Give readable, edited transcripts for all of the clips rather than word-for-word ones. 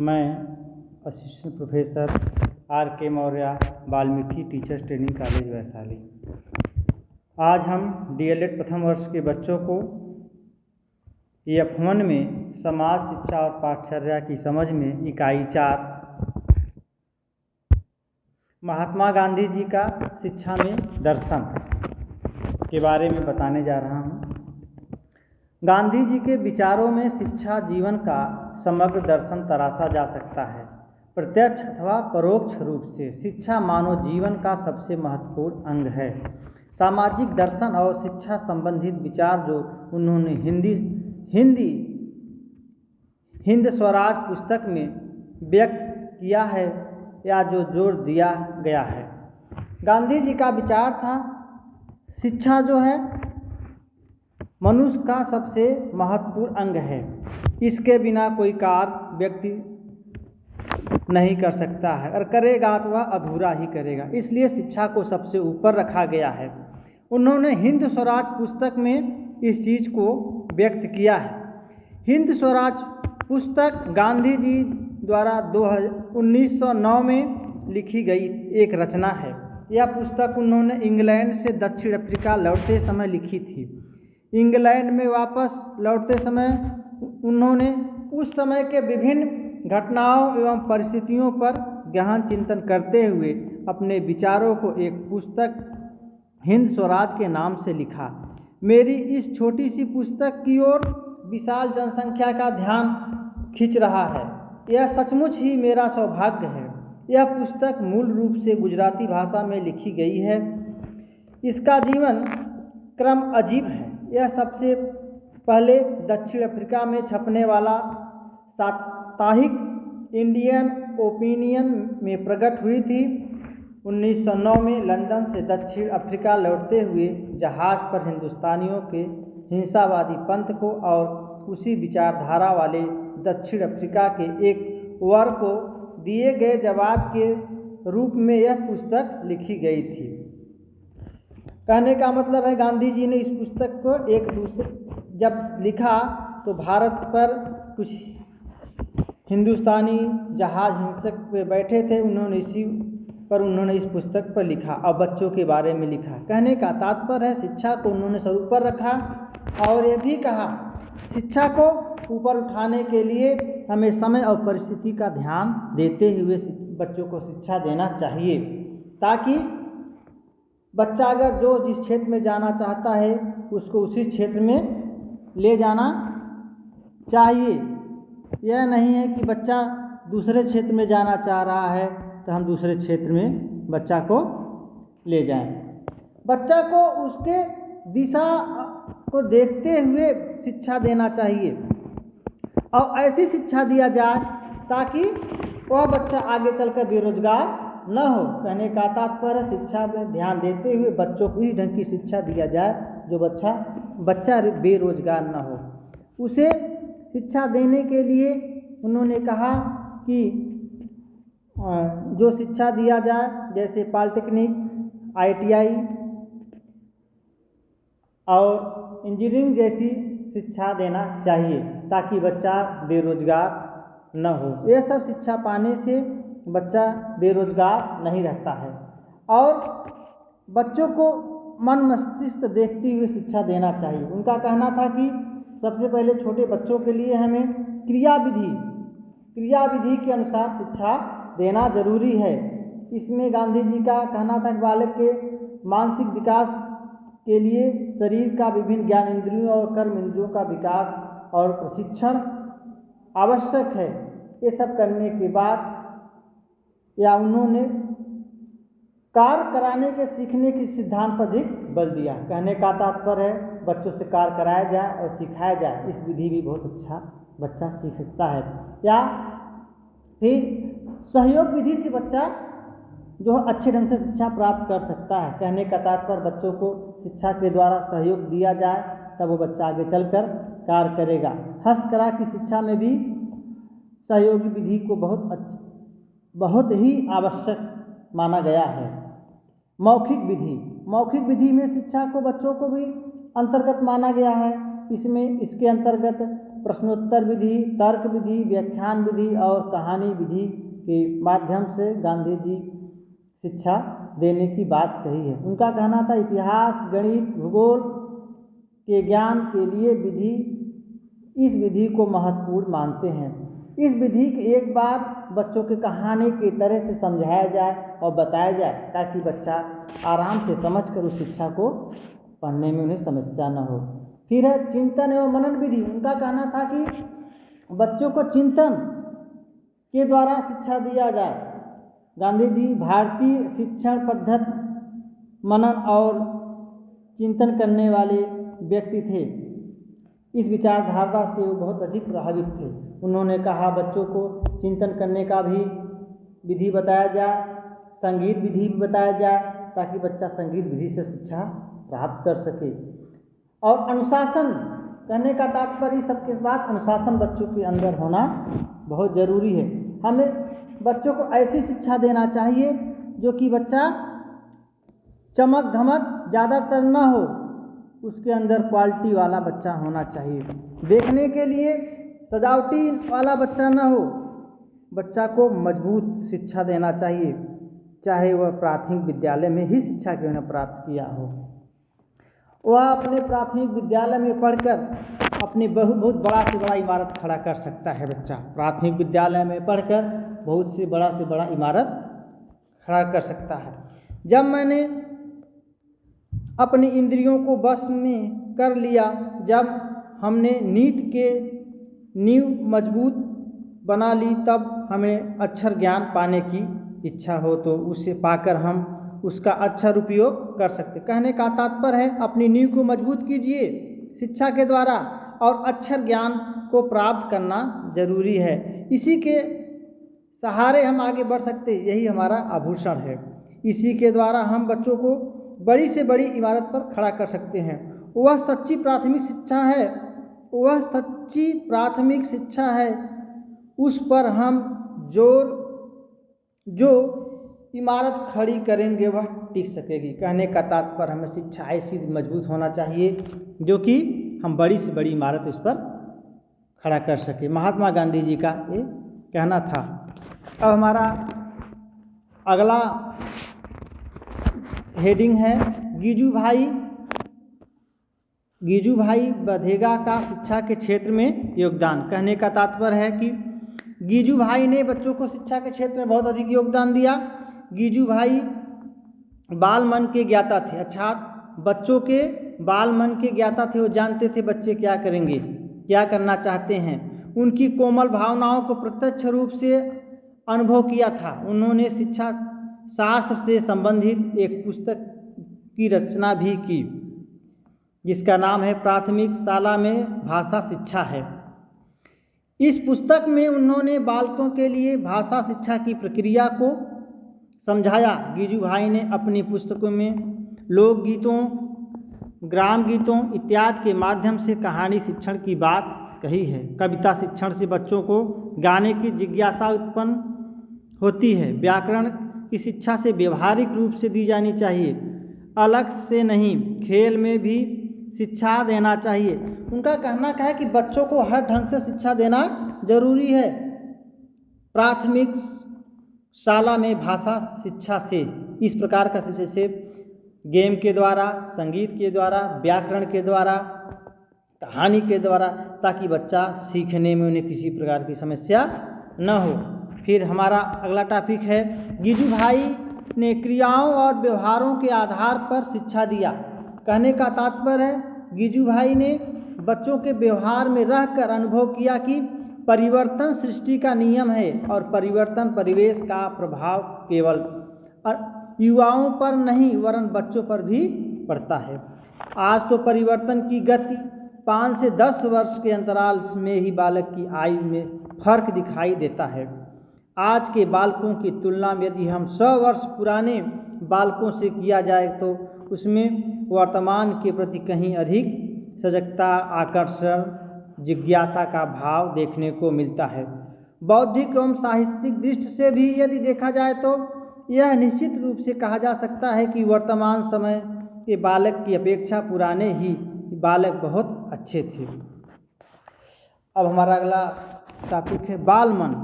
मैं assistant professor are के Maurya, Valmiki teachers training college Vaishali. आज हम डीएलएड प्रथम वर्ष के बच्चों को F1 में समाज शिक्षा और पाठचर्या की समझ में इकाई 4 महात्मा गांधी जी का शिक्षा में दर्शन के बारे में बताने जा रहा हूँ। गांधी जी के विचारों में शिक्षा जीवन का समग्र दर्शन तराशा जा सकता है। प्रत्यक्ष अथवा परोक्ष रूप से शिक्षा मानव जीवन का सबसे महत्वपूर्ण अंग है। सामाजिक दर्शन और शिक्षा संबंधित विचार जो उन्होंने हिंद स्वराज पुस्तक में व्यक्त किया है या जो जोर दिया गया है। गांधी जी का विचार था शिक्षा जो है मनुष्य का सबसे महत्वपूर्ण अंग है। इसके बिना कोई कार्य व्यक्ति नहीं कर सकता है, और करेगा तो वह अधूरा ही करेगा। इसलिए शिक्षा को सबसे ऊपर रखा गया है। उन्होंने हिंद स्वराज पुस्तक में इस चीज़ को व्यक्त किया है। हिंद स्वराज पुस्तक गांधी जी द्वारा 1909 में लिखी गई एक रचना है। यह पुस्तक उन्होंने इंग्लैंड से दक्षिण अफ्रीका लौटते समय लिखी थी। इंग्लैंड में वापस लौटते समय उन्होंने उस समय के विभिन्न घटनाओं एवं परिस्थितियों पर गहन चिंतन करते हुए अपने विचारों को एक पुस्तक हिंद स्वराज के नाम से लिखा। मेरी इस छोटी सी पुस्तक की ओर विशाल जनसंख्या का ध्यान खींच रहा है। यह सचमुच ही मेरा सौभाग्य है। यह पुस्तक मूल रूप से गुजराती भाषा में लिखी गई है। इसका जीवन क्रम अजीब है। यह सबसे पहले दक्षिण अफ्रीका में छपने वाला साप्ताहिक इंडियन ओपिनियन में प्रकट हुई थी। 1909 में लंदन से दक्षिण अफ्रीका लौटते हुए जहाज पर हिंदुस्तानियों के हिंसावादी पंथ को और उसी विचारधारा वाले दक्षिण अफ्रीका के एक वर्ग को दिए गए जवाब के रूप में यह पुस्तक लिखी गई थी। कहने का मतलब है गांधी जी ने इस पुस्तक को एक दूसरे जब लिखा तो भारत पर कुछ हिंदुस्तानी जहाज हिंसक पे बैठे थे। उन्होंने इस पुस्तक पर लिखा और बच्चों के बारे में लिखा। कहने का तात्पर्य है शिक्षा को उन्होंने सर ऊपर रखा और ये भी कहा शिक्षा को ऊपर उठाने के लिए हमें समय और परिस्थिति का ध्यान देते हुए बच्चों को शिक्षा देना चाहिए, ताकि बच्चा अगर जो जिस क्षेत्र में जाना चाहता है उसको उसी क्षेत्र में ले जाना चाहिए। यह नहीं है कि बच्चा दूसरे क्षेत्र में जाना चाह रहा है तो हम दूसरे क्षेत्र में बच्चा को ले जाएं। बच्चा को उसके दिशा को देखते हुए शिक्षा देना चाहिए और ऐसी शिक्षा दिया जाए ताकि वह बच्चा आगे चलकर बेरोजगार न हो। कहने का तात्पर्य शिक्षा में ध्यान देते हुए बच्चों को इस ढंग की शिक्षा दिया जाए जो बच्चा बेरोजगार न हो। उसे शिक्षा देने के लिए उन्होंने कहा कि जो शिक्षा दिया जाए जैसे पॉलिटेक्निक, ITI और इंजीनियरिंग जैसी शिक्षा देना चाहिए ताकि बच्चा बेरोजगार न हो। यह सब शिक्षा पाने से बच्चा बेरोजगार नहीं रहता है। और बच्चों को मन मस्तिष्क देखते हुए शिक्षा देना चाहिए। उनका कहना था कि सबसे पहले छोटे बच्चों के लिए हमें क्रियाविधि के अनुसार शिक्षा देना जरूरी है। इसमें गांधी जी का कहना था कि बालक के मानसिक विकास के लिए शरीर का विभिन्न ज्ञान इंद्रियों और कर्म इंद्रियों का विकास और प्रशिक्षण आवश्यक है। ये सब करने के बाद या उन्होंने कार्य कराने के सीखने के सिद्धांत पर अधिक बल दिया। कहने का तात्पर्य है बच्चों से कार्य कराया जाए और सिखाया जाए। इस विधि भी बहुत अच्छा बच्चा सीख सकता है। या फिर सहयोग विधि से बच्चा जो अच्छे ढंग से शिक्षा प्राप्त कर सकता है। कहने का तात्पर्य बच्चों को शिक्षा के द्वारा सहयोग दिया जाए तब वो बच्चा आगे चलकर कार्य करेगा। हस्तकला की शिक्षा में भी सहयोगी विधि को बहुत ही आवश्यक माना गया है। मौखिक विधि में शिक्षा को बच्चों को भी अंतर्गत माना गया है। इसके अंतर्गत प्रश्नोत्तर विधि, तर्क विधि, व्याख्यान विधि और कहानी विधि के माध्यम से गांधी जी शिक्षा देने की बात कही है। उनका कहना था इतिहास, गणित, भूगोल के ज्ञान के लिए इस विधि को महत्वपूर्ण मानते हैं। इस विधि की एक बार बच्चों की कहानी की तरह से समझाया जाए और बताया जाए ताकि बच्चा आराम से समझकर उस शिक्षा को पढ़ने में उन्हें समस्या न हो। फिर है चिंतन एवं मनन विधि। उनका कहना था कि बच्चों को चिंतन के द्वारा शिक्षा दिया जाए। गांधी जी भारतीय शिक्षण पद्धति मनन और चिंतन करने वाले व्यक्ति थे। इस विचारधारा से वो बहुत अधिक प्रभावित थे। उन्होंने कहा बच्चों को चिंतन करने का भी विधि बताया जाए, संगीत विधि भी बताया जाए ताकि बच्चा संगीत विधि से शिक्षा प्राप्त कर सके। और अनुशासन कहने का तात्पर्य सबके बाद अनुशासन बच्चों के अंदर होना बहुत ज़रूरी है। हमें बच्चों को ऐसी शिक्षा देना चाहिए जो कि बच्चा चमक धमक ज़्यादातर न हो, उसके अंदर क्वालिटी वाला बच्चा होना चाहिए। देखने के लिए सजावटी वाला बच्चा न हो, बच्चा को मजबूत शिक्षा देना चाहिए, चाहे वह प्राथमिक विद्यालय में ही शिक्षा क्यों न प्राप्त किया हो। वह अपने प्राथमिक विद्यालय में पढ़कर अपनी बहुत बड़ा से बड़ा इमारत खड़ा कर सकता है। बच्चा प्राथमिक विद्यालय में पढ़कर बहुत से बड़ा इमारत खड़ा कर सकता है। जब मैंने अपनी इंद्रियों को बस में कर लिया, जब हमने नीति के नींव मजबूत बना ली, तब हमें अक्षर ज्ञान पाने की इच्छा हो तो उसे पाकर हम उसका अच्छा उपयोग कर सकते। कहने का तात्पर्य है अपनी नींव को मजबूत कीजिए शिक्षा के द्वारा और अक्षर ज्ञान को प्राप्त करना जरूरी है। इसी के सहारे हम आगे बढ़ सकते, यही हमारा आभूषण है। इसी के द्वारा हम बच्चों को बड़ी से बड़ी इमारत पर खड़ा कर सकते हैं। वह सच्ची प्राथमिक शिक्षा है, उस पर हम जो इमारत खड़ी करेंगे वह टिक सकेगी। कहने का तात्पर्य हमें शिक्षा ऐसी मजबूत होना चाहिए जो कि हम बड़ी से बड़ी इमारत इस पर खड़ा कर सके। महात्मा गांधी जी का ये कहना था। अब हमारा अगला हेडिंग है गीजू भाई बधेगा का शिक्षा के क्षेत्र में योगदान। कहने का तात्पर्य है कि गीजू भाई ने बच्चों को शिक्षा के क्षेत्र में बहुत अधिक योगदान दिया। गीजू भाई बाल मन के ज्ञाता थे, अर्थात बच्चों के बाल मन के ज्ञाता थे। वो जानते थे बच्चे क्या करेंगे, क्या करना चाहते हैं। उनकी कोमल भावनाओं को प्रत्यक्ष रूप से अनुभव किया था। उन्होंने शिक्षा शास्त्र से संबंधित एक पुस्तक की रचना भी की जिसका नाम है प्राथमिक शाला में भाषा शिक्षा है। इस पुस्तक में उन्होंने बालकों के लिए भाषा शिक्षा की प्रक्रिया को समझाया। गीजू भाई ने अपनी पुस्तकों में लोकगीतों, ग्राम गीतों इत्यादि के माध्यम से कहानी शिक्षण की बात कही है। कविता शिक्षण से बच्चों को गाने की जिज्ञासा उत्पन्न होती है। व्याकरण की शिक्षा से व्यवहारिक रूप से दी जानी चाहिए, अलग से नहीं। खेल में भी शिक्षा देना चाहिए। उनका कहना है कि बच्चों को हर ढंग से शिक्षा देना जरूरी है। प्राथमिक शाला में भाषा शिक्षा से इस प्रकार का शिक्षा से गेम के द्वारा, संगीत के द्वारा, व्याकरण के द्वारा, कहानी के द्वारा, ताकि बच्चा सीखने में उन्हें किसी प्रकार की समस्या न हो। फिर हमारा अगला टॉपिक है गीजू भाई ने क्रियाओं और व्यवहारों के आधार पर शिक्षा दिया। कहने का तात्पर्य है गीजू भाई ने बच्चों के व्यवहार में रहकर अनुभव किया कि परिवर्तन सृष्टि का नियम है और परिवर्तन परिवेश का प्रभाव केवल युवाओं पर नहीं वरन बच्चों पर भी पड़ता है। आज तो परिवर्तन की गति 5 से 10 वर्ष के अंतराल में ही बालक की आयु में फर्क दिखाई देता है। आज के बालकों की तुलना में यदि हम 100 वर्ष पुराने बालकों से किया जाए तो उसमें वर्तमान के प्रति कहीं अधिक सजगता, आकर्षण, जिज्ञासा का भाव देखने को मिलता है। बौद्धिक एवं साहित्यिक दृष्टि से भी यदि देखा जाए तो यह निश्चित रूप से कहा जा सकता है कि वर्तमान समय के बालक की अपेक्षा पुराने ही बालक बहुत अच्छे थे। अब हमारा अगला टॉपिक है बाल मन।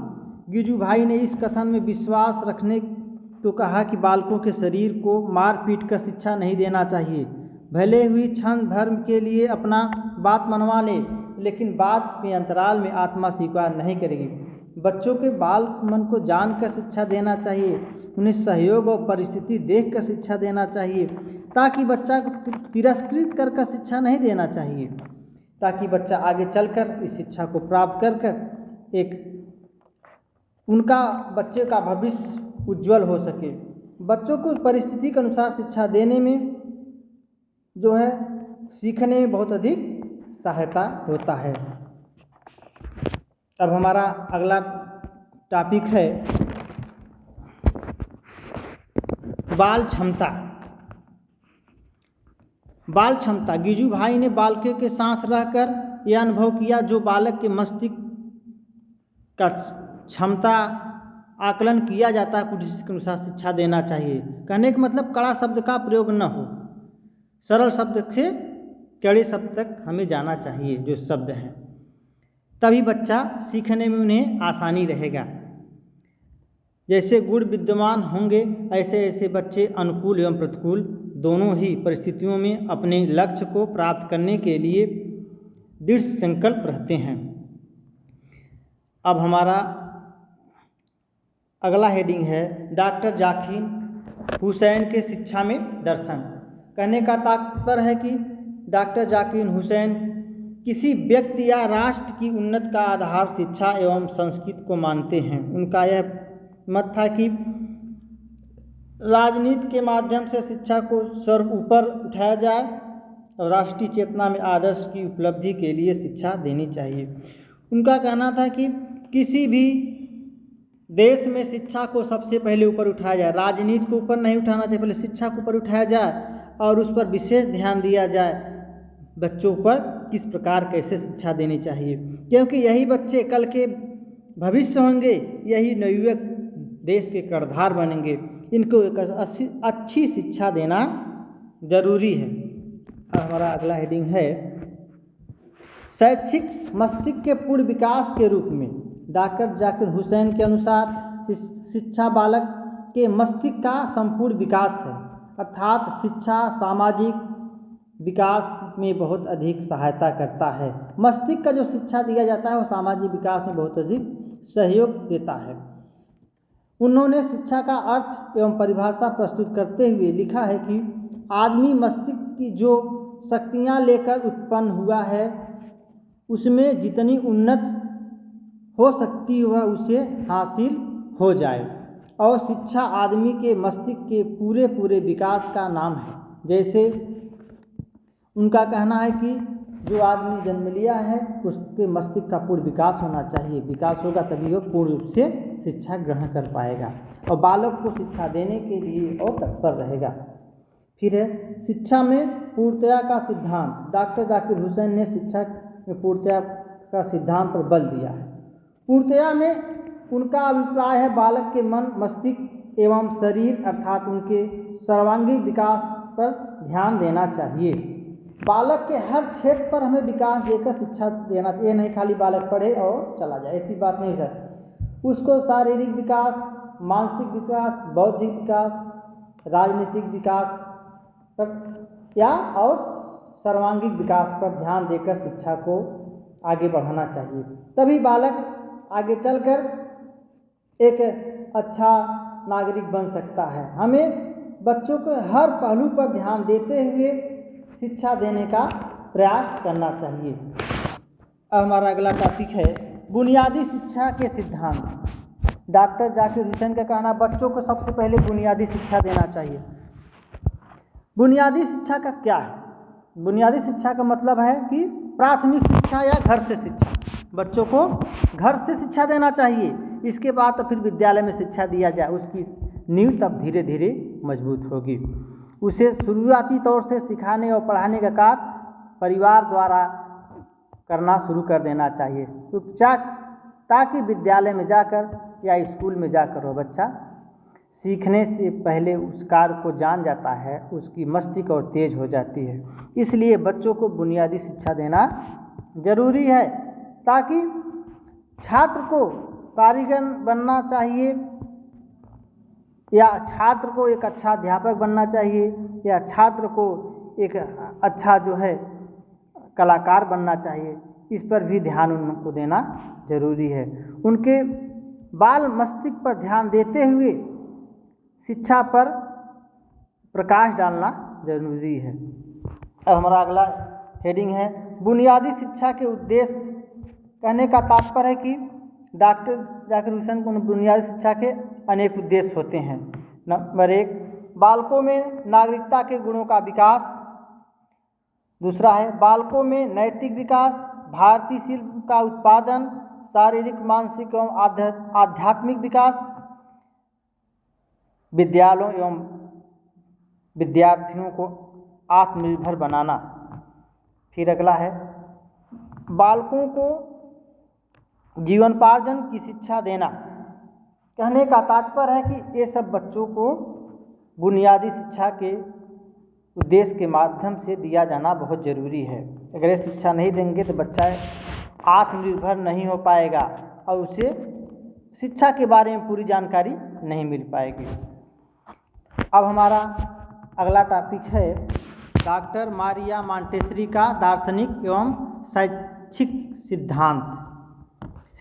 गिजू भाई ने इस कथन में विश्वास रखने तो कहा कि बालकों के शरीर को मार पीट कर शिक्षा नहीं देना चाहिए। भले हुई क्षण धर्म के लिए अपना बात मनवा ले, लेकिन बाद में अंतराल में आत्मा स्वीकार नहीं करेगी। बच्चों के बाल मन को जानकर शिक्षा देना चाहिए। उन्हें सहयोग और परिस्थिति देखकर शिक्षा देना चाहिए, ताकि बच्चा को तिरस्कृत कर शिक्षा नहीं देना चाहिए, ताकि बच्चा आगे चलकर इस शिक्षा को प्राप्त कर एक उनका बच्चे का भविष्य उज्जवल हो सके। बच्चों को परिस्थिति के अनुसार शिक्षा देने में जो है सीखने में बहुत अधिक सहायता होता है। अब हमारा अगला टॉपिक है बाल क्षमता। बाल क्षमता। गिजू भाई ने बालकों के साथ रहकर यह अनुभव किया जो बालक के मस्तिष्क का क्षमता आकलन किया जाता है, कुछ इसके अनुसार शिक्षा देना चाहिए। कहने का मतलब कड़ा शब्द का प्रयोग न हो, सरल शब्द से कड़े शब्द तक हमें जाना चाहिए जो शब्द हैं, तभी बच्चा सीखने में उन्हें आसानी रहेगा। जैसे गुण विद्यमान होंगे ऐसे ऐसे बच्चे अनुकूल एवं प्रतिकूल दोनों ही परिस्थितियों में अपने लक्ष्य को प्राप्त करने के लिए दृढ़ संकल्प रहते हैं। अब हमारा अगला हेडिंग है डॉक्टर जाकिर हुसैन के शिक्षा में दर्शन। कहने का तात्पर्य है कि डॉक्टर जाकिर हुसैन किसी व्यक्ति या राष्ट्र की उन्नति का आधार शिक्षा एवं संस्कृति को मानते हैं। उनका यह मत था कि राजनीति के माध्यम से शिक्षा को सर्व ऊपर उठाया जाए और राष्ट्रीय चेतना में आदर्श की उपलब्धि के लिए शिक्षा देनी चाहिए। उनका कहना था कि किसी भी देश में शिक्षा को सबसे पहले ऊपर उठाया जाए, राजनीति को ऊपर नहीं उठाना चाहिए, पहले शिक्षा को ऊपर उठाया जाए और उस पर विशेष ध्यान दिया जाए। बच्चों पर किस प्रकार कैसे शिक्षा देनी चाहिए, क्योंकि यही बच्चे कल के भविष्य होंगे, यही नवयुवक देश के कर्णधार बनेंगे। इनको एक अच्छी शिक्षा देना जरूरी है। हमारा अगला हेडिंग है शैक्षिक मस्तिष्क के पूर्ण विकास के रूप में। डॉक्टर जाकिर हुसैन के अनुसार शिक्षा बालक के मस्तिष्क का संपूर्ण विकास है, अर्थात शिक्षा सामाजिक विकास में बहुत अधिक सहायता करता है। मस्तिष्क का जो शिक्षा दिया जाता है वो सामाजिक विकास में बहुत अधिक सहयोग देता है। उन्होंने शिक्षा का अर्थ एवं परिभाषा प्रस्तुत करते हुए लिखा है कि आदमी मस्तिष्क की जो शक्तियाँ लेकर उत्पन्न हुआ है उसमें जितनी उन्नत हो सकती वह उसे हासिल हो जाए, और शिक्षा आदमी के मस्तिष्क के पूरे विकास का नाम है। जैसे उनका कहना है कि जो आदमी जन्म लिया है उसके मस्तिष्क का पूर्ण विकास होना चाहिए, विकास होगा तभी वो पूर्ण रूप से शिक्षा ग्रहण कर पाएगा और बालक को शिक्षा देने के लिए और तत्पर रहेगा। फिर है शिक्षा में पूर्णतया का सिद्धांत। डॉक्टर जाकिर हुसैन ने शिक्षा में पूर्णतया का सिद्धांत पर बल दिया है। पूर्णतया में उनका अभिप्राय है बालक के मन, मस्तिष्क एवं शरीर अर्थात उनके सर्वांगीण विकास पर ध्यान देना चाहिए। बालक के हर क्षेत्र पर हमें विकास देकर शिक्षा देना चाहिए। नहीं खाली बालक पढ़े और चला जाए, ऐसी बात नहीं है। उसको शारीरिक विकास, मानसिक विकास, बौद्धिक विकास, राजनीतिक विकास पर या और सर्वांगीण विकास पर ध्यान देकर शिक्षा को आगे बढ़ाना चाहिए, तभी बालक आगे चलकर एक अच्छा नागरिक बन सकता है। हमें बच्चों को हर पहलू पर ध्यान देते हुए शिक्षा देने का प्रयास करना चाहिए। अब हमारा अगला टॉपिक है बुनियादी शिक्षा के सिद्धांत। डॉक्टर जाकिर हुसैन का कहना बच्चों को सबसे पहले बुनियादी शिक्षा देना चाहिए। बुनियादी शिक्षा का क्या है? बुनियादी शिक्षा का मतलब है कि प्राथमिक शिक्षा या घर से शिक्षा। बच्चों को घर से शिक्षा देना चाहिए, इसके बाद तो फिर विद्यालय में शिक्षा दिया जाए, उसकी नींव तब धीरे धीरे मजबूत होगी। उसे शुरुआती तौर से सिखाने और पढ़ाने का कार्य परिवार द्वारा करना शुरू कर देना चाहिए, तो ताकि विद्यालय में जाकर या स्कूल में जाकर वह बच्चा सीखने से पहले उस कार्य को जान जाता है, उसकी मस्तिष्क और तेज हो जाती है। इसलिए बच्चों को बुनियादी शिक्षा देना जरूरी है। ताकि छात्र को कारीगर बनना चाहिए या छात्र को एक अच्छा अध्यापक बनना चाहिए या छात्र को एक अच्छा जो है कलाकार बनना चाहिए, इस पर भी ध्यान उनको देना जरूरी है। उनके बाल मस्तिष्क पर ध्यान देते हुए शिक्षा पर प्रकाश डालना जरूरी है। अब हमारा अगला हेडिंग है बुनियादी शिक्षा के उद्देश्य। कहने का तात्पर्य है कि डॉक्टर जाकिर हुसैन को बुनियादी शिक्षा के अनेक उद्देश्य होते हैं। नंबर 1, बालकों में नागरिकता के गुणों का विकास। दूसरा है बालकों में नैतिक विकास, भारतीय शिल्प का उत्पादन, शारीरिक, मानसिक एवं आध्यात्मिक विकास, विद्यालयों एवं विद्यार्थियों को आत्मनिर्भर बनाना। फिर अगला है बालकों को जीवनोपार्जन की शिक्षा देना। कहने का तात्पर्य है कि ये सब बच्चों को बुनियादी शिक्षा के उद्देश्य के माध्यम से दिया जाना बहुत ज़रूरी है। अगर ये शिक्षा नहीं देंगे तो बच्चा आत्मनिर्भर नहीं हो पाएगा और उसे शिक्षा के बारे में पूरी जानकारी नहीं मिल पाएगी। अब हमारा अगला टॉपिक है डॉक्टर मारिया मॉन्टेसरी का दार्शनिक एवं शैक्षिक सिद्धांत।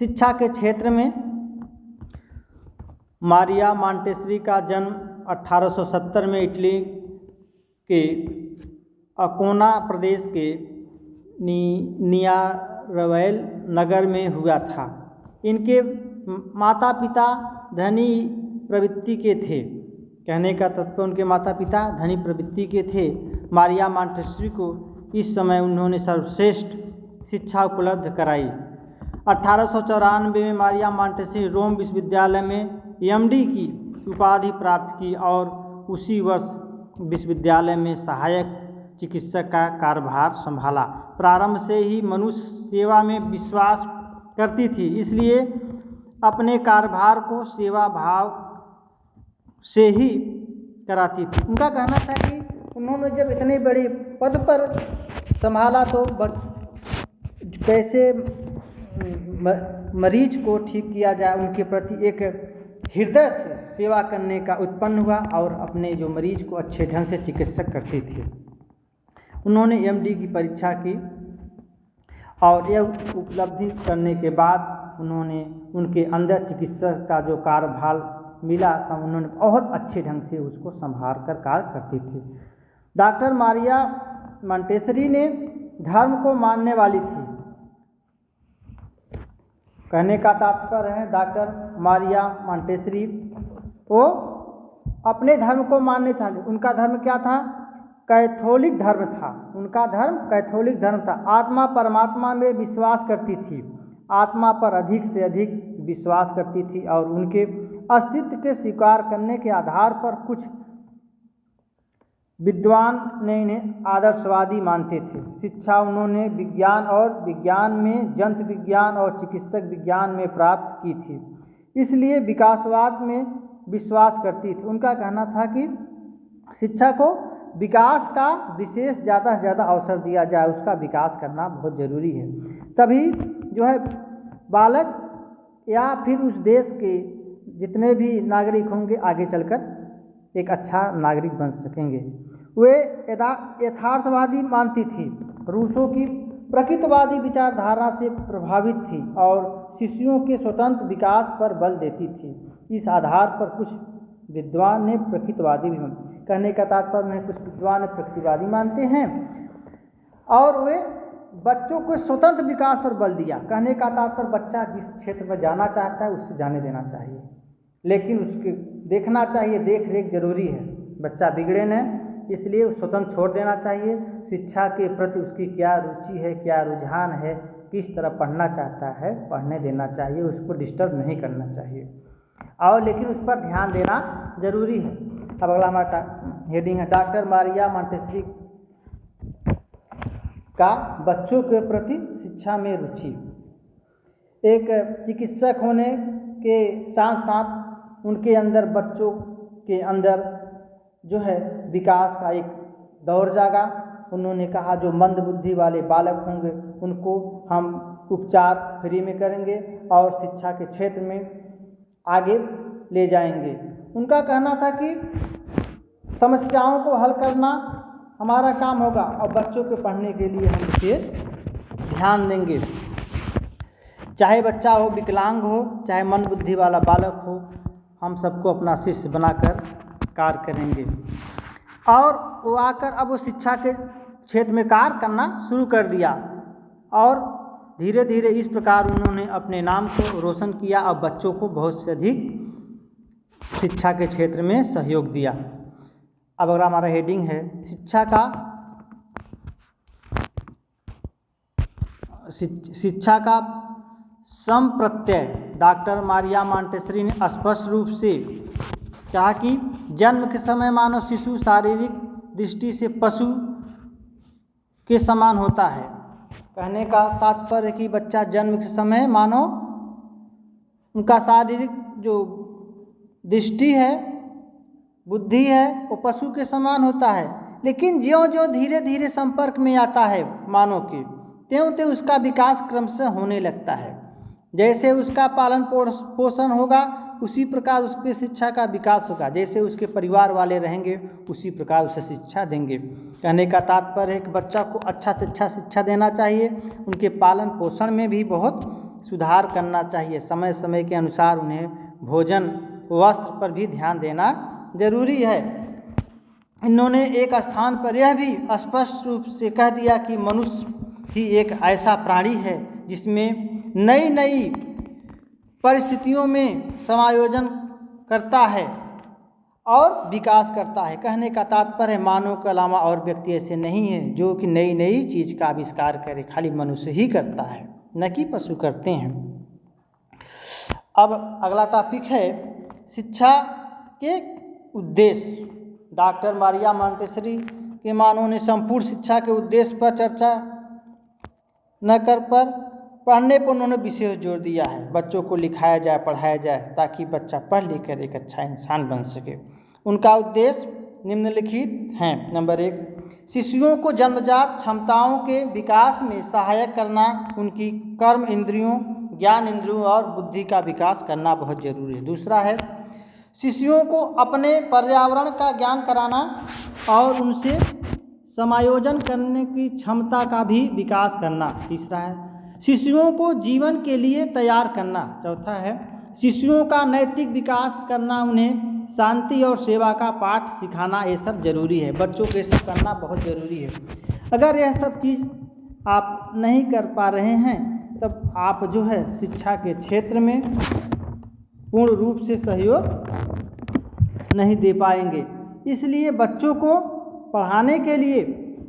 शिक्षा के क्षेत्र में मारिया मॉन्टेसरी का जन्म 1870 में इटली के अकोना प्रदेश के नियारवैल नगर में हुआ था। इनके माता पिता धनी प्रवृत्ति के थे। कहने का तत्व उनके माता पिता धनी प्रवृत्ति के थे। मारिया मॉन्टेसरी को इस समय उन्होंने सर्वश्रेष्ठ शिक्षा उपलब्ध कराई। 1894 में मारिया मॉन्टेसरी रोम विश्वविद्यालय में एमडी की उपाधि प्राप्त की और उसी वर्ष विश्वविद्यालय में सहायक चिकित्सक का कार्यभार संभाला। प्रारंभ से ही मनुष्य सेवा में विश्वास करती थी, इसलिए अपने कार्यभार को सेवा भाव से ही कराती थी। उनका कहना था कि उन्होंने जब इतने बड़े पद पर संभाला तो कैसे मरीज को ठीक किया जाए, उनके प्रति एक हृदय से सेवा करने का उत्पन्न हुआ और अपने जो मरीज को अच्छे ढंग से चिकित्सक करती थी। उन्होंने एमडी की परीक्षा की और यह उपलब्धि करने के बाद उन्होंने उनके अंदर चिकित्सक का जो कार्यभार मिला, उन्होंने बहुत अच्छे ढंग से उसको संभाल कर कार्य करती थी। डॉक्टर मारिया मॉन्टेसरी ने धर्म को मानने वाली थी। कहने का तात्पर्य है डॉक्टर मारिया मॉन्टेसरी वो अपने धर्म को मानने था। उनका धर्म क्या था? कैथोलिक धर्म था। उनका धर्म कैथोलिक धर्म था। आत्मा परमात्मा में विश्वास करती थी, आत्मा पर अधिक से अधिक विश्वास करती थी और उनके अस्तित्व के स्वीकार करने के आधार पर कुछ विद्वान ने इन्हें आदर्शवादी मानते थे। शिक्षा उन्होंने विज्ञान और विज्ञान में जंतु विज्ञान और चिकित्सक विज्ञान में प्राप्त की थी, इसलिए विकासवाद में विश्वास करती थी। उनका कहना था कि शिक्षा को विकास का विशेष ज़्यादा से ज़्यादा अवसर दिया जाए, उसका विकास करना बहुत ज़रूरी है। तभी जो है बालक या फिर उस देश के जितने भी नागरिक होंगे आगे चलकर एक अच्छा नागरिक बन सकेंगे। वे यथार्थवादी मानती थी, रूसों की प्रकृतिवादी विचारधारा से प्रभावित थी और शिशुओं के स्वतंत्र विकास पर बल देती थी। इस आधार पर कुछ विद्वान ने प्रकृतिवादी भी कहने का तात्पर्य है कुछ विद्वान प्रकृतिवादी मानते हैं और वे बच्चों को स्वतंत्र विकास पर बल दिया। कहने का तात्पर्य बच्चा जिस क्षेत्र में जाना चाहता है उससे जाने देना चाहिए, लेकिन उसके देखना चाहिए, देख रेख जरूरी है। बच्चा बिगड़े न, इसलिए स्वतंत्र छोड़ देना चाहिए। शिक्षा के प्रति उसकी क्या रुचि है, क्या रुझान है, किस तरह पढ़ना चाहता है, पढ़ने देना चाहिए, उसको डिस्टर्ब नहीं करना चाहिए और लेकिन उस पर ध्यान देना जरूरी है। अब अगला हमारा हेडिंग है डॉक्टर मारिया मॉन्टेसरी का बच्चों के प्रति शिक्षा में रुचि। एक चिकित्सक होने के साथ साथ उनके अंदर बच्चों के अंदर जो है विकास का एक दौर जागा। उन्होंने कहा जो मंद बुद्धि वाले बालक होंगे उनको हम उपचार फ्री में करेंगे और शिक्षा के क्षेत्र में आगे ले जाएंगे। उनका कहना था कि समस्याओं को हल करना हमारा काम होगा और बच्चों के पढ़ने के लिए हम विशेष ध्यान देंगे। चाहे बच्चा हो, विकलांग हो, चाहे मंद बुद्धि वाला बालक हो, हम सबको अपना शिष्य बनाकर कार्य करेंगे। और वो आकर अब वो शिक्षा के क्षेत्र में कार्य करना शुरू कर दिया और धीरे धीरे इस प्रकार उन्होंने अपने नाम को रोशन किया और बच्चों को बहुत से अधिक शिक्षा के क्षेत्र में सहयोग दिया। अब अगर हमारा हेडिंग है शिक्षा का संप्रत्यय, डॉक्टर मारिया मॉन्टेसरी ने स्पष्ट रूप से कहा कि जन्म के समय मानव शिशु शारीरिक दृष्टि से पशु के समान होता है। कहने का तात्पर्य कि बच्चा जन्म के समय मानो उनका शारीरिक जो दृष्टि है, बुद्धि है, वो पशु के समान होता है, लेकिन ज्यों ज्यों धीरे धीरे संपर्क में आता है मानव के, त्यों त्यों उसका विकास क्रमशः होने लगता है। जैसे उसका पालन पोषण होगा उसी प्रकार उसके शिक्षा का विकास होगा। जैसे उसके परिवार वाले रहेंगे उसी प्रकार उसे शिक्षा देंगे। कहने का तात्पर्य है कि बच्चा को अच्छा से अच्छा शिक्षा देना चाहिए, उनके पालन पोषण में भी बहुत सुधार करना चाहिए। समय समय के अनुसार उन्हें भोजन वस्त्र पर भी ध्यान देना जरूरी है। इन्होंने एक स्थान पर यह भी स्पष्ट रूप से कह दिया कि मनुष्य ही एक ऐसा प्राणी है जिसमें नई नई परिस्थितियों में समायोजन करता है और विकास करता है। कहने का तात्पर्य मानव के अलावा और व्यक्ति ऐसे नहीं है जो कि नई नई चीज़ का आविष्कार करे, खाली मनुष्य ही करता है, न कि पशु करते हैं। अब अगला टॉपिक है शिक्षा के उद्देश्य। डॉक्टर मारिया मॉन्टेसरी के मानव ने संपूर्ण शिक्षा के उद्देश्य पर चर्चा न कर पर पढ़ने पर उन्होंने विशेष जोर दिया है। बच्चों को लिखाया जाए, पढ़ाया जाए ताकि बच्चा पढ़ लिख कर एक अच्छा इंसान बन सके। उनका उद्देश्य निम्नलिखित हैं। नंबर 1, शिशुओं को जन्मजात क्षमताओं के विकास में सहायक करना, उनकी कर्म इंद्रियों, ज्ञान इंद्रियों और बुद्धि का विकास करना बहुत जरूरी है। दूसरा है शिशुओं को अपने पर्यावरण का ज्ञान कराना और उनसे समायोजन करने की क्षमता का भी विकास करना। तीसरा है शिशुओं को जीवन के लिए तैयार करना। चौथा है शिशुओं का नैतिक विकास करना, उन्हें शांति और सेवा का पाठ सिखाना। ये सब जरूरी है, बच्चों को ये सब करना बहुत ज़रूरी है। अगर यह सब चीज़ आप नहीं कर पा रहे हैं तब आप जो है शिक्षा के क्षेत्र में पूर्ण रूप से सहयोग नहीं दे पाएंगे। इसलिए बच्चों को पढ़ाने के लिए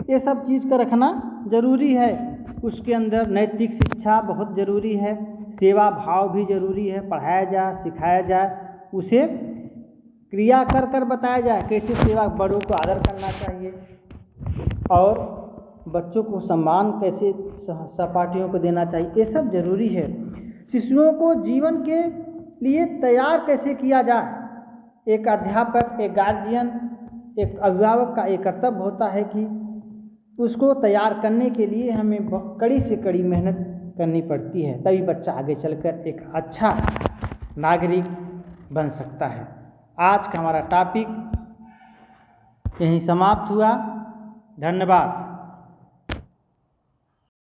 ये सब चीज़ का रखना ज़रूरी है। उसके अंदर नैतिक शिक्षा बहुत ज़रूरी है, सेवा भाव भी ज़रूरी है। पढ़ाया जाए, सिखाया जाए, उसे क्रिया कर कर बताया जाए कैसे सेवा, बड़ों को आदर करना चाहिए और बच्चों को सम्मान कैसे सहपाठियों को देना चाहिए, ये सब ज़रूरी है। शिशुओं को जीवन के लिए तैयार कैसे किया जाए, एक अध्यापक, एक गार्जियन, एक अभिभावक का एक कर्तव्य होता है कि उसको तैयार करने के लिए हमें कड़ी से कड़ी मेहनत करनी पड़ती है, तभी बच्चा आगे चलकर एक अच्छा नागरिक बन सकता है। आज का हमारा टॉपिक यहीं समाप्त हुआ। धन्यवाद।